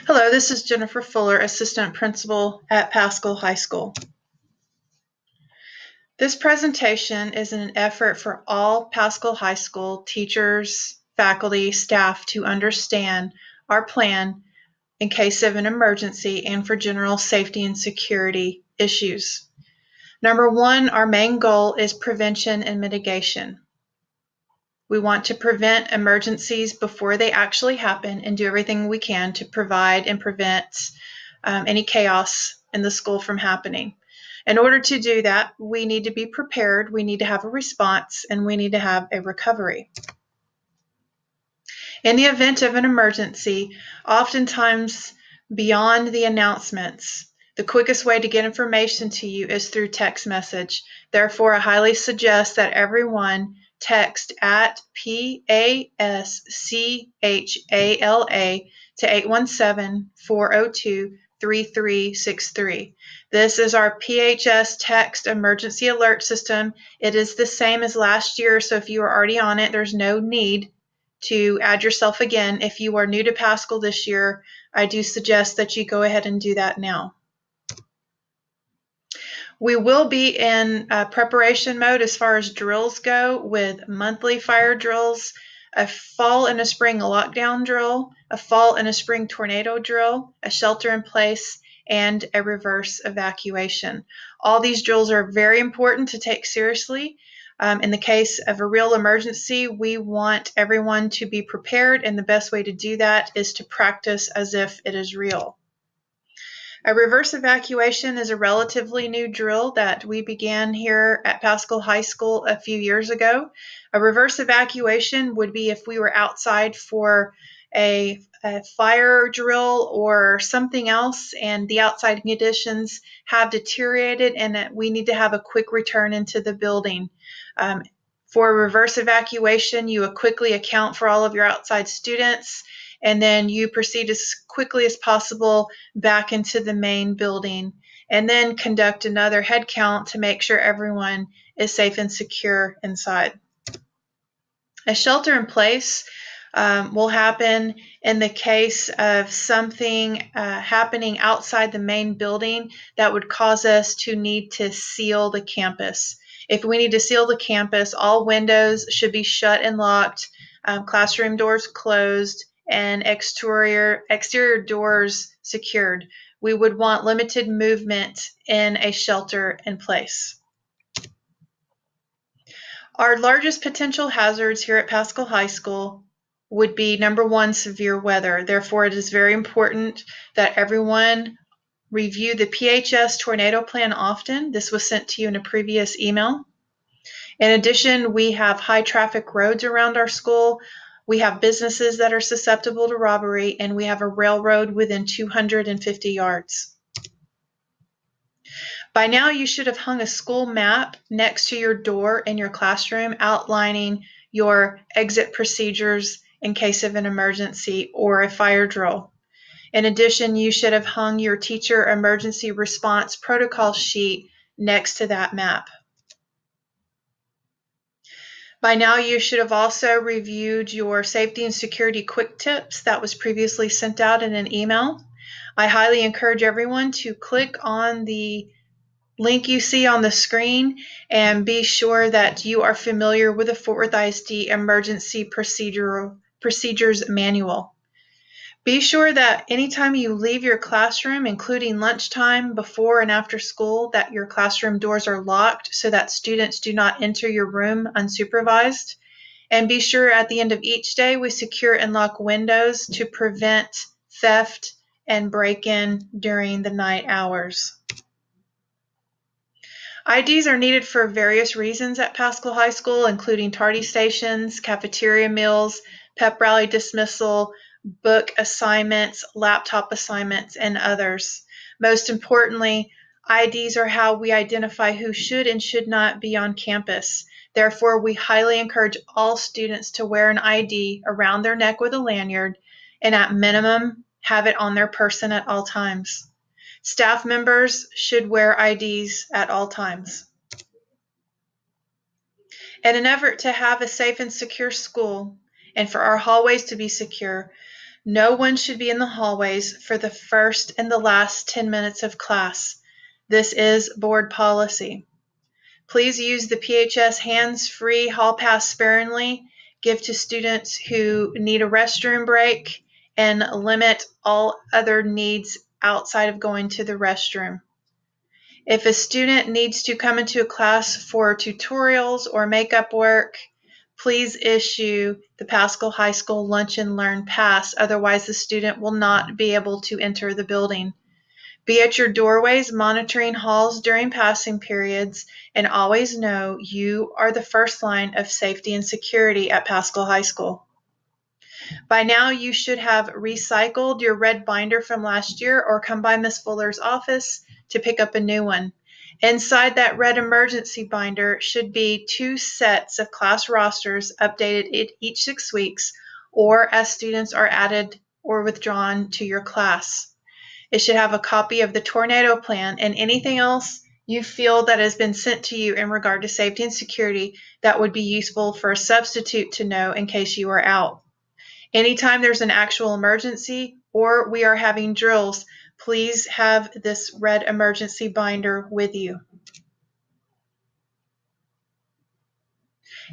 Hello, this is Jennifer Fuller, Assistant Principal at Paschal High School. This presentation is an effort for all Paschal High School teachers, faculty, staff to understand our plan in case of an emergency and for general safety and security issues. Number one, our main goal is prevention and mitigation. We want to prevent emergencies before they actually happen and do everything we can to provide and prevent any chaos in the school from happening. In order to do that, we need to be prepared, we need to have a response, and we need to have a recovery. In the event of an emergency, oftentimes beyond the announcements, the quickest way to get information to you is through text message. Therefore, I highly suggest that everyone text at PASCHALA to 817-402-3363. This is our PHS Text Emergency Alert System. It is the same as last year, so if you are already on it, there's no need to add yourself again. If you are new to Paschal this year, I do suggest that you go ahead and do that now. We will be in preparation mode as far as drills go, with monthly fire drills, a fall and a spring lockdown drill, a fall and a spring tornado drill, a shelter in place, and a reverse evacuation. All these drills are very important to take seriously. In the case of a real emergency, we want everyone to be prepared, and the best way to do that is to practice as if it is real. A reverse evacuation is a relatively new drill that we began here at Paschal High School a few years ago. A reverse evacuation would be if we were outside for a fire drill or something else and the outside conditions have deteriorated and that we need to have a quick return into the building. For a reverse evacuation, you would quickly account for all of your outside students, and then you proceed as quickly as possible back into the main building, and then conduct another head count to make sure everyone is safe and secure inside. A shelter in place will happen in the case of something happening outside the main building that would cause us to need to seal the campus. If we need to seal the campus, all windows should be shut and locked, classroom doors closed, and exterior doors secured. We would want limited movement in a shelter in place. Our largest potential hazards here at Paschal High School would be, number one, severe weather. Therefore, it is very important that everyone review the PHS tornado plan often. This was sent to you in a previous email. In addition, we have high traffic roads around our school. We have businesses that are susceptible to robbery, and we have a railroad within 250 yards. By now, you should have hung a school map next to your door in your classroom outlining your exit procedures in case of an emergency or a fire drill. In addition, you should have hung your teacher emergency response protocol sheet next to that map. By now, you should have also reviewed your safety and security quick tips that was previously sent out in an email. I highly encourage everyone to click on the link you see on the screen and be sure that you are familiar with the Fort Worth ISD Emergency Procedures Manual. Be sure that anytime you leave your classroom, including lunchtime, before and after school, that your classroom doors are locked so that students do not enter your room unsupervised. And be sure at the end of each day we secure and lock windows to prevent theft and break-in during the night hours. IDs are needed for various reasons at Paschal High School, including tardy stations, cafeteria meals, pep rally dismissal, book assignments, laptop assignments, and others. Most importantly, IDs are how we identify who should and should not be on campus. Therefore, we highly encourage all students to wear an ID around their neck with a lanyard, and at minimum, have it on their person at all times. Staff members should wear IDs at all times. In an effort to have a safe and secure school, and for our hallways to be secure, No one should be in the hallways for the first and the last 10 minutes of class. This is board policy. Please use the PHS hands-free hall pass sparingly. Give to students who need a restroom break and limit all other needs outside of going to the restroom. If a student needs to come into a class for tutorials or makeup work, please issue the Paschal High School Lunch and Learn Pass. Otherwise, the student will not be able to enter the building. Be at your doorways monitoring halls during passing periods, and always know you are the first line of safety and security at Paschal High School. By now, you should have recycled your red binder from last year or come by Ms. Fuller's office to pick up a new one. Inside that red emergency binder should be 2 sets of class rosters updated each 6 weeks or as students are added or withdrawn to your class. It should have a copy of the tornado plan and anything else you feel that has been sent to you in regard to safety and security that would be useful for a substitute to know in case you are out. Anytime there's an actual emergency or we are having drills, please have this red emergency binder with you.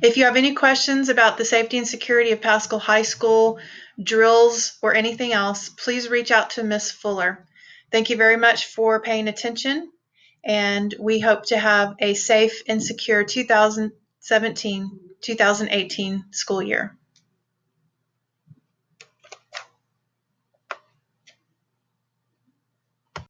If you have any questions about the safety and security of Paschal High School, drills, or anything else, please reach out to Ms. Fuller. Thank you very much for paying attention, and we hope to have a safe and secure 2017-2018 school year.